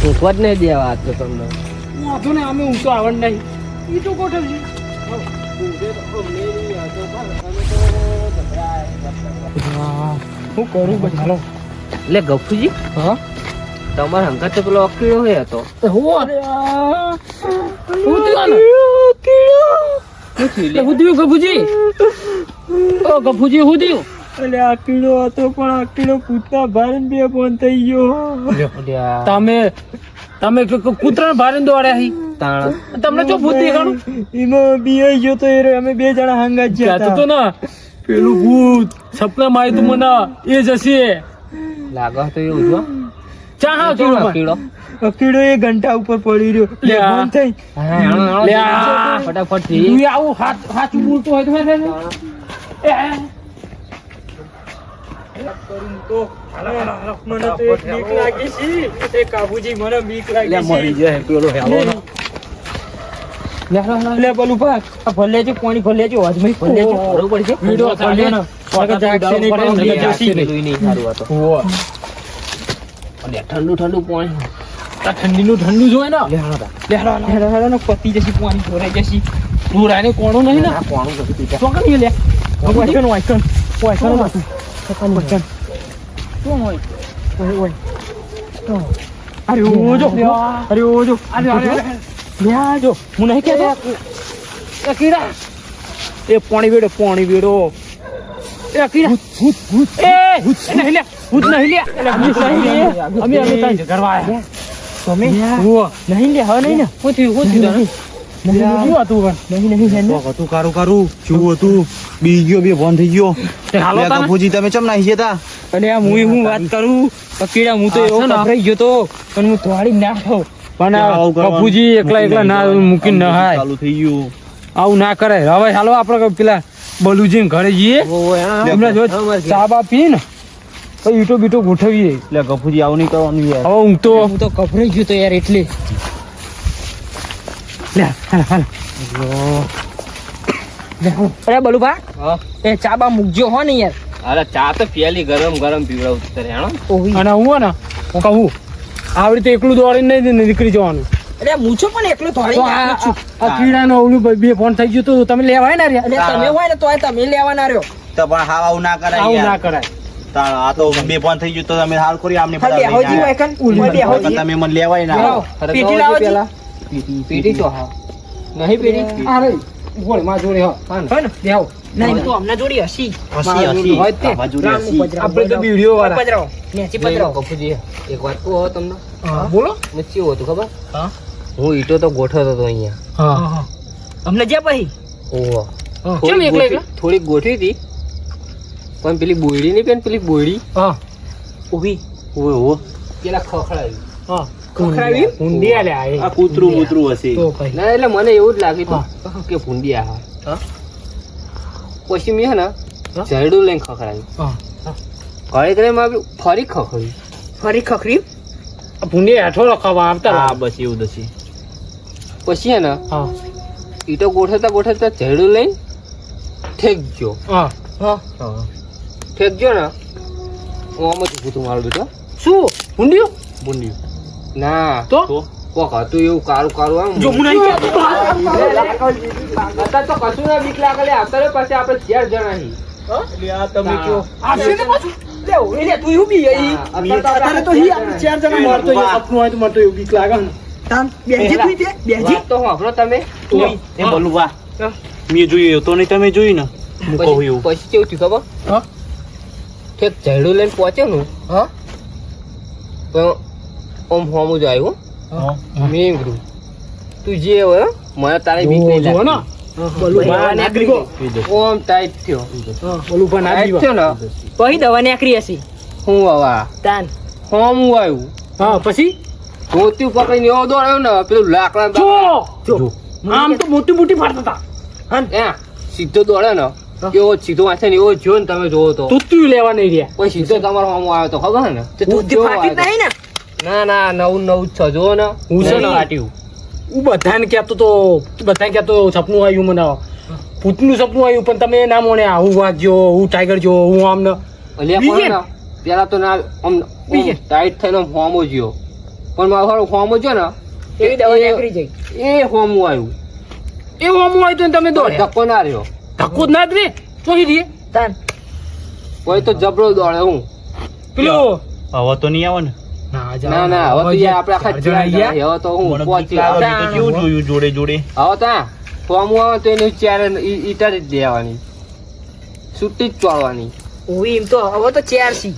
ઊંઘવા જ નહીં દેવા આજ તો તમને. વાંધો ને અમે ઊંઘ તો આવડ નહીં એ તો ગોઠવજી. હું કરું બસ હાલો. એટલે ગફુજી હા તમારા હંગાત તો પેલો અકીડો હોય હતો. હું થયું ગફુજી? ઓ ગફુજી હું થયું? એટલે આ કીડો હતો પણ આ કીડો કૂતરા ભારે બે ફોન થઈ ગયો. તમે કૂતરા ભારે દોડ્યા હી તાણ તમને ચો ભૂત દેખાણું? એમાં બી ગયો તો એ અમે બે જણા હંગા જ કહેતો તો ને પેલું ભૂત સપના માં આવ્યું તું મને એ જ હશે. લાગે તો એવું જો ચા હા કેવો કીડો અકીડો? કીડો એ ઘંટા ઉપર પડી રહ્યો લે આ. ફોન થઈ લે આ. ફટાફટ તું આવું હાચું બોલતો હોય તો મને મને તો એક બીક લાગી છે. એ કાબુજી મને બીક લાગી મરી છે. જાય પેલો હેલો લે બોલું ભાગ આ ભલે છે પાણી ભલે છે અજમઈ ભલે છે બરોબર છે. વિડિયો ચાલે ને નકર જાગશે નહીં, પણ ઊંઘી જશે નહીં. જોઈ નહીં સારું આ તો. અલ્યા ઠંડુ ઠંડુ પાણી. આ ઠંડીનું ઠંડુ જોય ને લે હાલો તા. હેડો હેડો ને પતી જશે પાણી ભરાઈ જશે ઢોરાને કોણો નહીં ને આ કોણું બધું પીતા. તો કઈ લે વાયકન વાયકન વાયકન વાયકન શું હોય અરે ઓજો અરે ઓજો અરે લે આજો હું નહીં કહેતો એ કીડા એ પાણી વેડો એ કીડા એ નહીં લે ભૂત નહીં લે અમે તાઈ ઘરવા આયા તમે હુઓ નહીં લે હવે નહીં ને હું થયું નહીં હતું કારું શું હતું બી ગયો બે ફોન થઈ ગયો. તે હાલો લે તાને. ગફુજી તમે ચમ નાહી જતા? અને આ હું વાત કરું કીડા હું તો એવો છે ને. કપરાઈ ગયો તો પણ હું થોડી ના ખાઉં પણ આવું કરવાનું. બાપુજી એકલા ના મૂકીને ના હાય ચાલુ થઈ ગયું. આવું ના કરે હવે હાલો આપણે પેલા બલુજી ઘરે જઈએ એમને જો ચા બા પી ને પછી ઈટો બીટો ગોઠવીએ. લે ગફુજી આવું નહીં કરવાનું યાર. હવે ઊંઘ તો હું તો કપરાઈ ગયો તો યાર એટલે લે હાલ હાલ અરે બલુભા હા. એ ચા બા મૂકજો હો ને યાર અરે ચા તો પેલી ગરમ ગરમ પીવડાવું તારે હેણો. ઓહી અને હું ને હું કહું આવી રીતે એકલું દોડીને નહીં નીકળી જવાનું. અરે મૂછો પણ એકલો થોડી તો આ કીડાનો ઓલું બે ફોન થઈ ગયું તો તમે લેવાય ને રે અને તમે હોય ને તોય તમે લેવાના રહ્યો તો પણ હાવ આવું ના કરાય આવું ના યાર. કરાય. તાણ આ તો બે ફોન થઈ ગયું તો તમે હાલ કરી આમને હા બેહોજી હોય કન બેહોજી તમે મને લેવાય ના. લાવો. પીટી લાવો જી. પીટી તો હા નહીં પીટી. આ રે ગોળ માં જોડે હા હોય ને બેહો નહીં તો અમને જોડી હસી હસી હસી હોય તે. બાબા જોડે હસી. આપણે તો વિડિયો વાળા પજરાવો નેચી પજરાવો ગફુજી એક વાત કહું હવે તમને. બોલો મેં કેવું હતું ખબર? હા હું ઈટો તો ગોઠવતો હતો અહીંયા. હા અમને જે પછી ઓહો. કેમ એકલા એકલા? થોડીક ગોઠવી હતી પણ પેલી બોયડી નહીં પેન પેલી બોયડી હા ઊભી ઓય હો. પેલા ખખડાવી. હા ખખડાવી? ઊંડી આલે આ આ કૂતરું મૂતરું હશે. તો ભાઈ ના એટલે મને એવું જ લાગ્યું હતું કે ભૂંડિયા હા. પછી મેં હે ને જરડું લઈને ખખડાવી. હા ઘરે ઘરે માં ફરી ખખડી. ફરી ખખરી આ ભૂંડી હેઠો રખાવા આવતા હા બસ એવું જ હશે. પછી હે ને હા ઈટો ગોઠવતા ગોઠવતા જરડું લઈને ઠેક ગયો. હા હા ઠેક ગયો ને હું આમ જ ઊભું હતું મારું બેટો શું ભૂંડિયું બુંડિયું. ના તો તો કોક હતું એવું કારું કારું આમ જો હું નહીં કહેતો. અત્યારે તો કશું ના બીક લાગે લે અત્યારે પછી આપણે 4 જણા છીએ. એટલે આ તમે કયો આવશે ને પાછું લેવો એને તું ઊભી ગઈ અત્યારે તો હી આપણે 4 જણા મારતો હોય સપનું હોય તો મને તો એવું બીક લાગે ને. તાન બેજી તું તે બેજી વાત તો સાંભળો તમે એ બોલું વાહ મેં જોયું તો નહીં તમે જોયું ને હું કહું એવું. પછી કેવું થયું ખબર હા ઠેક ઝેડું લઈને પહોંચ્યો ને હા તો ઓમ હોમું જ આવ્યું હા. મેં એમ કીધું તું જે હોય મને તારી બીક નહીં જો ને લાગતી. બોલું ભાઈ, નાગરિક ઓમ ટાઈટ થયો બોલું પણ ટાઈટ થયો ને પછી દવા નીકળી હશે હું હવા તાન હોમું આવ્યું હા પછી ધોતી પકડીને એવો દોડ્યો ને પેલું લાકડા જો આમ તો મોટી મોટી ફાડતા હતા ત્યાં સીધો દોડે ને એવો સીધો વાંચે ને એવો જો ને તમે જોવો તો તું લેવા નહીં રહ્યા પછી સીધો તમારો હોમો આવ્યો તો ખબર ને તો તું તે ફાટી જ નહીં ને ના ના નવું નવું જ છે જો ને હું છે ને નહીં ફાટ્યું. હું બધાને કહેતો તો બધાને કહેતો સપનું આવ્યું મને ભૂતનું સપનું આવ્યું પણ તમે ના મોને હું વાંચ્યો હું ટાઈગર જો હું આમ ને અલ્યા બીજે? પણ ને પેલા તો ના આમ બીજે? ટાઈટ થઈને હોમો જ્યો પણ મારું ફોર્મ છે ને એવી દવા નીકળી જાય. એ ફોર્મ આવ્યું એ ઓમું હોય તો તમે દોડ્યા ધક્કો ના રહ્યો ધક્કો જ ના જ રે ચોહી દે તાન કોઈ તો જબરો દોડે હું પેલો હવે તો નહીં આવે ને ના ના હવે તો યાર આપણે આખા ચાર જણા છીએ. હવે તો હું મને પહોંચી બીક લાગે. હવે મેં તો કેવું જોયું જોડે જોડે ત્યાં ફોર્મ આવે તો એની ચાર ઈટા જ દેવાની છૂટી જ ચોળવાની ઓવી એમ તો હવે તો ચાર સી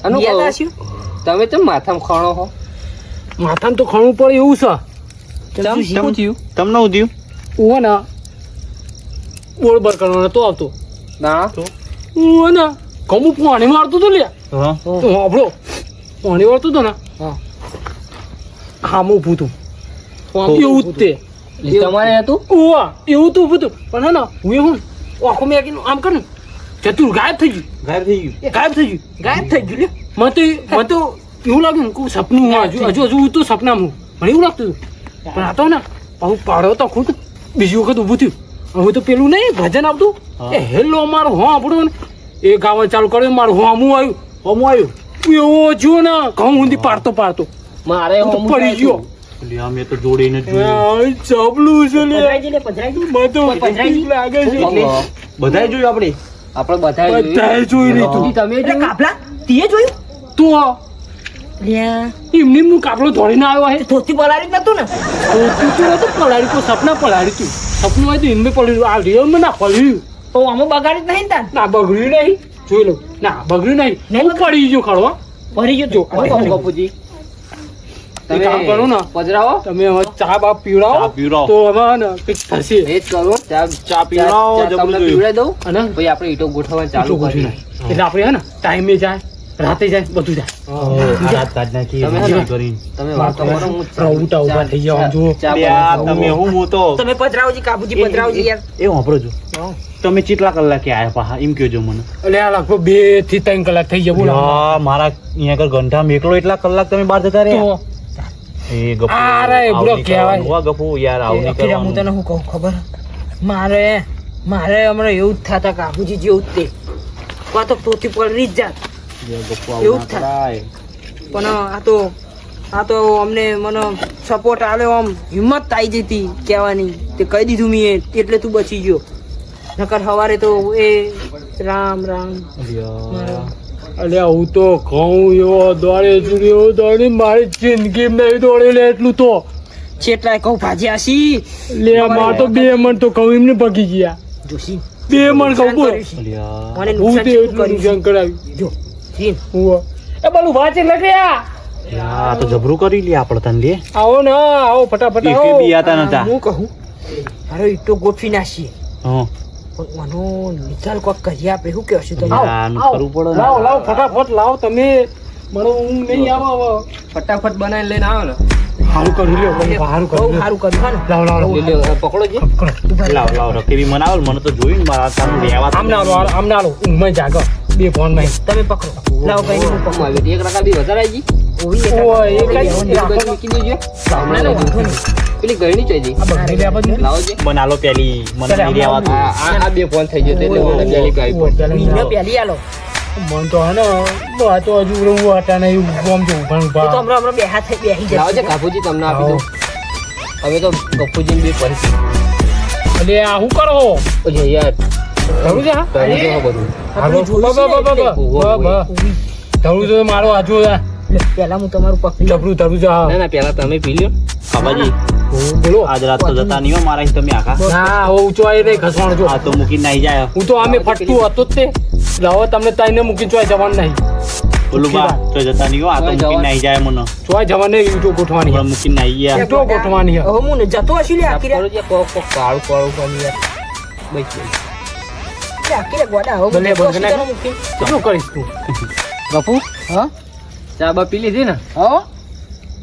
આનું યાદ કહું, આસ્યું? તમે તો માથામાં ખણો હો માથામાં તો ખણવું પડે એવું છે ચમ, શું થયું તમને હું થયું હું ને બોળબર કરવાનો તો આવતો ના હું ને કમું પાણી મારતો તો લે હા તો આપણો પાણી વાળતો તો ને હામું ઊભું તું એવું જ તે એ તમારે હતું ઓવા એવું તો ઊભું તું પણ હે ને હું એવું આખો મેં આમ કર ને જતું ગાયબ થઈ ગયું ગાયબ થઈ ગયું એ ગાયબ થઈ ગયું ગાયબ થઈ ગયું લે. મને તો એવું લાગ્યું કે સપનું હું હજુ હું તો સપનામાં હું મને એવું લાગતું હતું પણ આ તો ને હું પાડો તો ખુદ બીજી વખત ઊભું થયું હવે તો પેલું નહીં ભજન આવતું હા. એ હેલો મારું હો આપણું ને એ ગાવા ચાલુ કર્યો મારું હોમું આવ્યું એવો જો ને ઘઉં ઊંધી પાડતો મારે હું તો હોમું પડી ગયો લે આ મેં તો જોડે ને જોયું ચપલું છે લે પધરાજી લે, પધરાજી. મને તો પધરાજી. લાગે છે એટલે બધાએ જોયું આપણે આપણે બધાએ બધાએ જોઈ લીધું. ઈ તમે એટલે જોયું? કાપલા તીએ જોયું તું આ લ્યા એમની હું કાપલો ધોડીને આવ્યો હે ધોતી પલારી જ નતું ને તું તો પલાળી તું સપના પલાળી તું સપનું હોય તો એમને પલાળ્યું આ રિયલમાં ના પલાળ્યું તો આમાં બગાડી જ નહીં ને તાન ના બગડ્યું નહીં જોઈ લો ના બગડ્યું નહીં નહીં હું પડી ગયો ખડવા ભરી ગયો જો, તો. હું કહું બાપુજી એક કામ કરો ને પધરાવો તમે હવે ચા બા પીવડાવો ચા પીવડાવો. તો હવે ને કંઈક થશે એ જ કરો ચા પીવડાવો, ચા જબરું તમને જોયું. પીવડાવી દઉં અને પછી આપણે ઈંટો ગોઠવવાનું ચાલુ ચાલુ કરીએ એટલે આપણે હે ને ટાઈમે જાય રાતે જાય બધું જાય રાત કાઢ નાખી તમે મજા હે ને? કરીને. તમે વાતો કરો હું પ્રભુતા ઊભા થઈ જાઓ, જુઓ. લે આ તમે હું તો તમે પધરાવજી કાબુજી પધરાવજી યાર એ વાપરો છો તમે કેટલા કલાકે આયા પાહા એમ કહેજો મને એટલે આ લગભગ 2 થી 3 કલાક થઈ ગયા બોલો યા, મારા અહીંયા આગળ ગંઠામાં એકલો એટલા કલાક તમે બહાર જતા રહ્યા તો એ ગપુ આ રે, આવું બુડો નહીં કહેવાય. કરવાનું. હો ગપુ યાર આવું નહીં અખીરા હું કરવાનું. તને શું કહું ખબર મારે હમણાં એવું જ થતા કાબુજી જેવું જ તે કાં તો ટોથી પડી જ જાત લે ગપુ એવું આવું જ ના થાય. કરાય. પણ આ તો અમને મને સપોર્ટ આલ્યો આમ હિંમત આવી જતી કહેવાની તે કહી દીધું મેં એટલે તું બચી ગયો નકર સવારે તો એ રામ રામ યા. અલ્યા હું તો ઘઉં એવો દોડે છું એવો દોડી મારી જિંદગીમાં નહીં દોડેલે એટલું તો છેટલાય કહું ભાજ્યા છી લે માર તો 2 મણ તો ઘઉં એમને પકી ગયા જોશી 2 મણ ઘઉં બોલ યા. મને હું નુકસાન તે કેટલું એટલું કર્યું નુકસાન કરાવ્યું જો સીન હું એ બોલું વાંચે લગ્યા યા, આ તો જબરું કરી લે આપણે તને લે આવો ને આવો ફટાફટ એક આવો. બી આતા નતા હું કહું અરે ઈટો ગોઠવી નાખીએ હા પણ આનો નિકાલ કોક કરીએ આપણે શું કહેશું તમે આવો, આનું આવો. કરવું પડે ને. લાવો લાવો ફટાફટ લાવો તમે મને ઊંઘ નહીં આવો ફટાફટ બનાવીને લઈને આવો ને સારું કરી લ્યો સારું બહુ કરી લ્યો. સારું કર્યું હા ને લાવો લાવો લે, લે, પકડો જે લાવ લાવ રકેબી મનાવલ મને તો જોઈને મારા તારું લેવા આમ ના લો આમ ના લો ઊંઘમાં જાગો 2 ફોન માં તમે પકડો લાવો કઈ હું પકડું. હું આવી એક રકા બી વધારે આવી ઓવી એક ઓય, એક જ લેવાની. એક બાજુ મૂકી દેજો ના, ના, વાંધો નહીં. પેલી ગયણી ચોઈ આ બગડી લે બધું લાવો જે બનાલો પેલી મને ચાલે, નહીં લેવા આ 2 ફોન થઈ જશે એટલે મને પેલી ગાય પડશે. વીને પહેલી આલો મન તો હે ને આ તો હજુ રહું હતા ને એવું આમ જો ઊભા એ તો ઊભા હમણાં બેહા થઈ બેહી લાવો છે જશે કાપુજી તમને આપી દઉં હવે તો ગપ્પુજીને બી પડી એટલે આ શું કરો ઓય યાર ધરું છે હા? કરી દો બધું હાલો, જોયું છે બા, બા, બા, બા, બા, બા. ધરું છે મારો આજુ છે. લે, પહેલા હું તમારું પકડી લઉં. જબરું ધરું છે હા. ના ના પેલા તમે પી લ્યો બાબાજી બોલો આજ રાત તો જતા નહીં હો મારા અહીં તમે આખા ના હવે ઊંચો આવી નહીં ખસવાનું જો આ તો મૂકીને નાઈ જાય હું તો આમે ફટતું હતો જ તે એટલે હવે તમને તાઈને મૂકીને ચોય જવાનું નહીં બોલું બા તો જતા નહીં હો આ તો ચોય મૂકીને જવાનું. નાઈ જાય મને ચોય જવાનું નહીં ઊંચો ગોઠવાની હમણાં મૂકીને નાઈ ગયા ઈંટો ગોઠવાની છે. હવે હું ને જતો હશું લે આખી રાત. કરો જે કોક કોક કાળું કાળું કરી યાર બસ લે, આખી રાત ગોડા હવે ભલે, જતો ભલે, હશું ભલે. તને મૂકીને. શું કરીશ તું ગપુ હા ચા બા પી લીધી ને હા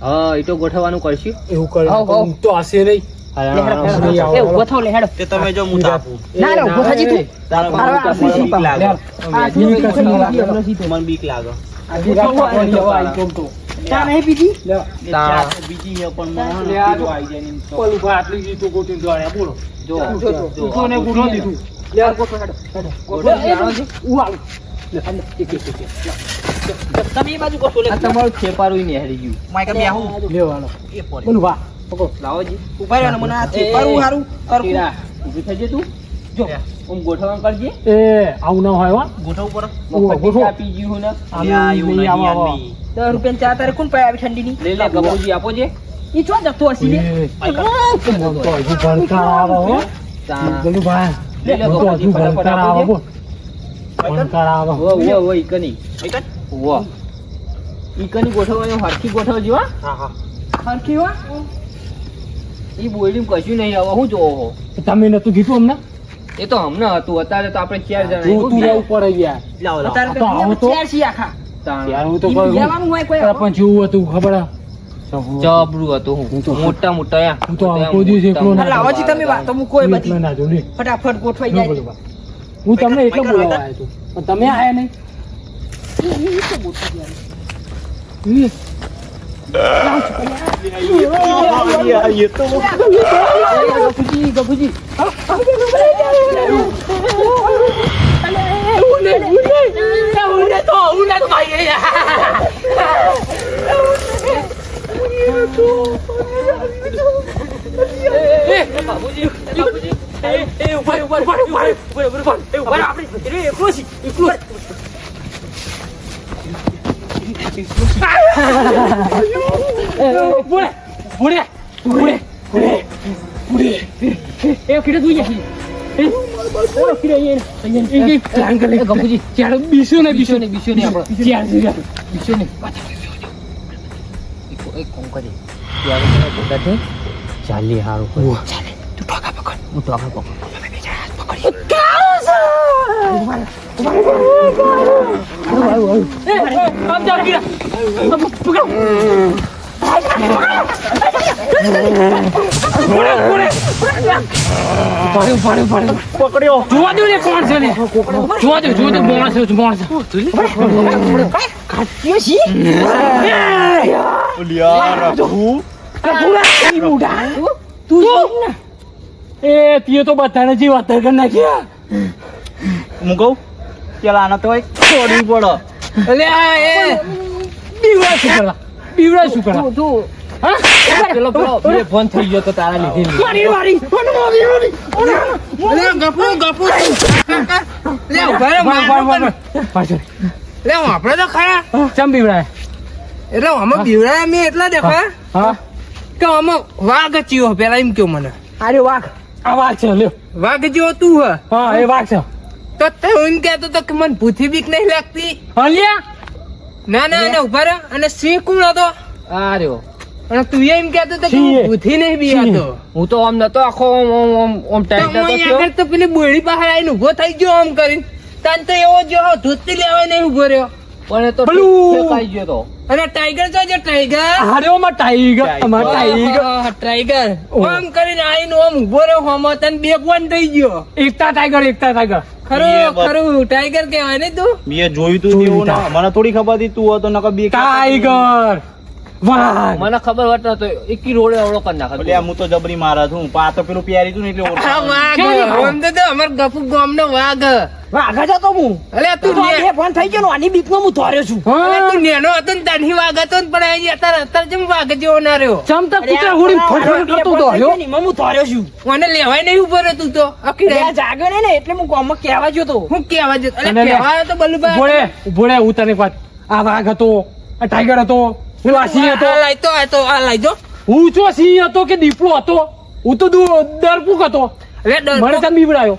હા એ તો ગોઠવવાનું કરશું એવું કરે આવ, આવ. તો હશે નહીં લે, હેડો, હેડો. એ ઊભો થાવ લે હેડો તે તમે જો હું તાપું ના ના ઊભો થાજી તું તારા મારા મને આશીષ બીક લાગે આ શું બીક કશું લાગે. નથી, એમ નથી તો. મને બીક લાગે આજે રાત પાકવાની હવે આઈ કોમ તો. ચા નહીં પીધી લે, તા બીજી છે પણ લે, આ જો. ઓલું ભાઈ આટલી જ ઈંટો ગોઠવીને દોડ્યા, બોલો જો જો, જો. ઈંટો ને ગુનો દીધું લે ગોઠવો હેડો હેડો ગોઠવણી જાણો છો? ઉવાળું. ઠીક, ઠીક, ઠીક. તમે એ બાજુ કહો આ તમારું ખેપારું નહીં હારી ગયું માઈક બે આવું લ્યો હાલો એ પડે બોલું વાહ પકડો લાવો જી ઉભા રહ્યો ને મને આ ચેપારું હારું કરવું ટીરા ઊભી થજે તું જો ઓમ ગોઠવણ કરજે એ આવું ના હોય હો ગોઠવવું પડે મફતી ચા પી ગયું હું ને લ્યા, એવું નહીં, આવો, આવો. યાર, નહીં. 10 રૂપિયા ચા તારે કોણ પાય આવી ઠંડીની લઈ લે ગબુજી આપો જે ઈ ચો જતો હસી લે એ, મને તો હજુ ભણકાર આવે હો ચા બોલું ભાઈ લે, લે, મને તો હજુ ફટાફટ ભણકાર આપો આવે જે. બોલ ભણકાર આવે વો વો વો ઈકની વો ઈકની ગોઠવવાનું હરખી ગોઠવજો હા હા હા હરખી હો ઈ બોયડી કશું નહીં હવે હું જોવો હો તમે નતું કીધું અમને એ તો હમણાં હતું અત્યારે તો આપણે 4 જણા તું તું રહેવું પડે યાર લાવો લાવો અત્યારે આ તો આવો તો. ચાર છીએ આખા તાણ. યાર હું તો ઈ કહું લેવાનું હોય કોઈ પણ જેવું હતું ખબર હે? જબરું હતું હું હું તો- મોટા મોટા યા હું તો આખો દિવસ એકલો ના લાવો જી તમે વાતો મૂકો એ એટલે બધી ના જો લે. ફટાફટ ગોઠવાઈ ન જાય બોલો બા. હું તમને એટલે બોલાવવા આવ્યો હતો પણ તમે આયા નહીં ઈ, ગપુજી ગપુજી બીસો ને બીસો ને બીસો નહીં આપણે બીસો નહીં એક કોમ કરી ત્યારે મને બોલતા છે ચાલી હારું કોઈ ચાલે તું ટોકા પકડ હું ટોકા પકડ પકડ્યો જોવા દો ને કોણ છે ને જોવા દો માણસ છે માણસ લ્યા રઘુ એ તીએ તો બધાને જે વાત કરી નાખ્યા હું કહું પેલા આના તો છોડવી પડે બીવડા શું કરવા બીવડા શું કરવા હા પેલો બે ફોન થઈ ગયો તો તારા લીધે મારી મારી ગપુ ગપુ લે ઉભા રહો મારું પાછળ લે આપણે તો ખરા ચમ બીવડા એટલે આમાં બીવડા મેં એટલા દેખા હા કે આમાં વાઘ ચીયો પેલા એમ કયો મને અરે વાઘ આ વાઘ છે લ્યો વાઘ જેવો તું હ હા એ વાઘ છે તો તે એમ કહેતો તો કે મને ભૂથી બીક નહીં લાગતી હલ્યા ના ના ના ઉભા રહો અને સિંહ કોણ હતો આ રહ્યો અને તું એમ કહેતો તો કે સિંહ. હું ભૂથી નહીં બીવાતો હું તો આમ નતો આખો ઓમ તો ટાઈટ હું નતો અહીંયા આગળ તો પેલી બોયડી પાસે આવીને ઊભો થઈ ગયો આમ કરીને તાન તો એવો જો ધોતી લેવાય નહીં ઊભો રહ્યો પણ એ તો પેલું- ફેંકાઈ ગયો તો અને ટાઈગર તો જો ટાઈગર હાર્યો માં ટાઈગર અમાર ટાઈગર ટાઈગર ઓહ. આમ કરીને આવીને આમ ઊભો રહ્યો હોમો તને બે ફોન થઈ ગયો એકતા ટાઈગર ખરું ખરું ટાઈગર કહેવાય ને તું મેં જોયું તું જોયું એવું તા. ના મને થોડી ખબર હતી તું હતો નકર બે ટાઈગર વાઘ મને ખબર હોત નતો એકી રોડે અવળો કરી નાખે એટલે હું તો જબરી મારા છું પણ આ તો પેલું પ્યારી તું ને એટલે આ ઓળખાણ. વાઘ આમ તો અમાર ગપુ ગામનો વાઘ વાઘ જ હતો હું અલે તું ને ફોન થઈ ગયો આની બીક માં હું ધોર્યો છું અલે તું નેનો હતો ને તાની વાઘ હતો ને પણ અહીં અત્યારે જેમ વાઘ જેવો ના રહ્યો ચમતા કૂતરા હોડી ફટફટ કરતો ધોર્યો હું ધોર્યો છું મને લેવાય નહીં ઉભો રહ્યો તું તો અકીડે જાગ્યો ને એટલે હું ગામમાં કહેવા ગયો તો હું કેવા જતો અલે અને લે. કહેવાય તો બલુબા ઉભો રે હું તને એક વાત આ વાઘ હતો આ ટાઈગર હતો હું આ સિંહ હતો આ લાઈ તો આ લાઈ જો હું છો સિંહ હતો કે દીપડો હતો હું તો ડરપુક હતો અલે ડર મને તને બીવડાયો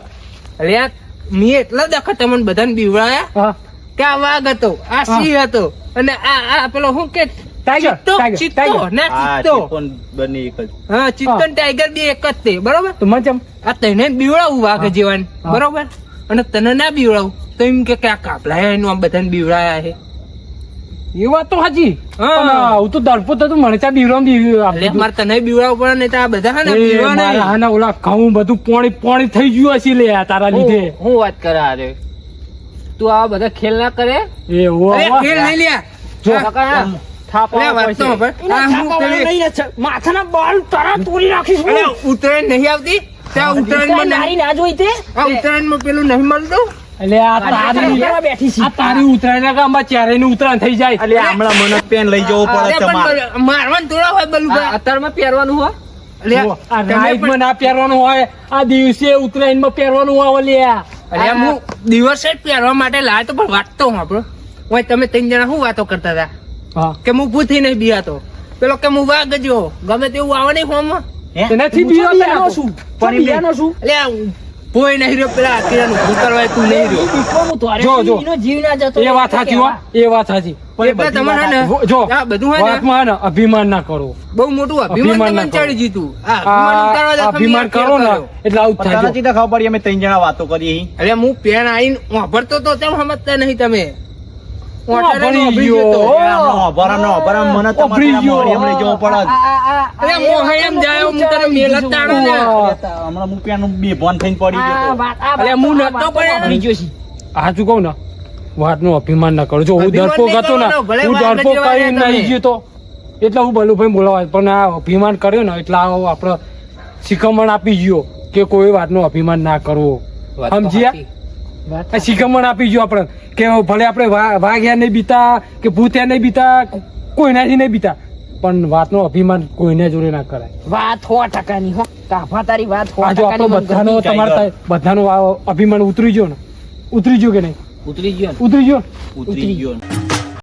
અલે મેં એટલા દખા તમને બધાને બીવડાયા હા કે આ વાઘ હતો આ સિંહ હતો અને આ પેલો હું કે ટાઈગર ટાઈગર ચિત્તો ટાઈગર ના હા ચિત્તો ચિત્તો બંને એક જ હા ચિત્તો ને ટાઈગર બે એક જ તે બરોબર તો મને ચમ આ તને બીવડાવું વાઘ જેવાને હા. બરોબર અને તને ના બીવડાવું તો એમ કે આ કાપલા એનું આમ બધાને બીવડાયા છે એ વાત તો હાજી હા. પણ હું તો ડરપોક હતો મને ત્યાં બીવડાવ એટલે મારે તને બીવડાવવું પડે ને તો આ બધા હે ને બીવડા નહીં. હાના ઓલા ઘઉં બધું પોણી થઈ ગયું હશે લે આ તારા લીધે હું વાત કરે આરે તું આ બધા ખેલ ના કરે એ ઓ અરે ખેલ નહીં લ્યા જો. હા. કાકા હા, થાપા અલે વાત તો પડશે. સાંભળ. આ હું પેલી- માથાના બાલ તારા તોડી નાખીશ અલે ઉત્તરાયણ નહીં આવતી ત્યાં ઉત્તરાયણમાં નહીં- ના જોઈ તે આ ઉત્તરાયણમાં પેલું નહીં મળતું એટલે આ તારી ઉતરાયણના ગામમાં ચારેયનું ઉતરાયણ થઈ જાય. અલે હમણાં મને પેન લઈ જવો પડે અરે તમારે. પણ મારવાનું થોડા હોય બલુભાઈ. અત્યારમાં પહેરવાનું હોય જો, આ રાઈડમાં ના પહેરવાનું હોય, આ દિવસે ઉત્તરાયણમાં પહેરવાનું હોય લ્યા. અરે હું દિવસે જ પહેરવા માટે લાવ્યો તો પણ વાંચતો હું આપણો. ઓય તમે ત્રણ જણા શું વાતો કરતા હતા હા. કે હું ભૂથી નહીં બિયાતો, પેલો કે હું વાગજો ગમે તેવું આવે નહીં ફોર્મ હે? એનાથી બીવાનો બીવાનો શું? પણ બીવાનો શું? એટલે કોઈ નહીં રહ્યો પેલા અકેલાનું ભૂત કરવા તું નહીં રહ્યો. જો એ વાત સાચી હો, એ વાત સાચી. એટલે તમારે હે ને જો આ બધું હોય ને વાતમાં હે ને અભિમાન ના કરો. બહુ મોટું અભિમાન અભિમાન ના તમને ચડી જીતું. આ આ અભિમાન ઉતારવા જ અભિમાન તમે કરો ને કર્યો. એટલે આવું જ થાય. તને ચીતા ખબર પડી અમે ત્રણ જણા વાતો કરી અહીં? અરે હું પેન આવીને વાપરતો તો તેમ સમજતા નહીં તમે. વાપરી વાપરી ગયો. ગયો. હમણાં અભરામ મને તમારે અભરી ત્યાં ગયો. મોઢે એમ લઈ જવો પડે. અરે મોહ એમ જાય હું તને મેલ જ તાણું ને. હમણાં હું પેન બેભાન થઈને પડી ગયો તો. અરે હું નતો પડ્યો. સાચું કહું ને વાતનું અભિમાન ના કરો. જો હું અભિમાન ડરપોક નહીં હતો ને, કરવાનો, ભલે હું વાત ડરપોક નથી કરીને વાળ્યા નહીં તમે. ગયો તો એટલે હું બલુભાઈ બોલાવાય. પણ આ અભિમાન કર્યો ને એટલે આ આપણે શિખામણ આપી ગયો કે કોઈ વાતનું અભિમાન ના કરવો. વાત તો સમજ્યા? સાચી. આ શિખામણ આપી ગયો આપણે કે ભલે આપણે વાઘ્યા નહીં બીતા કે ભૂત્યા નહીં બીતા, કોઈનાથી નહીં બીતા, પણ વાતનું અભિમાન કોઈને જોડે ના કરાય. વાત 100% ની હો. કાફા તારી વાત આ જો આપણો બધાનો તમારે બધાનું આ અભિમાન ઉતરી ગયો ને, ઉતરી ગયો કે નહીં? ઉતરી ગયો ને. ઉતરી ગયો. ઉતરી ગયો.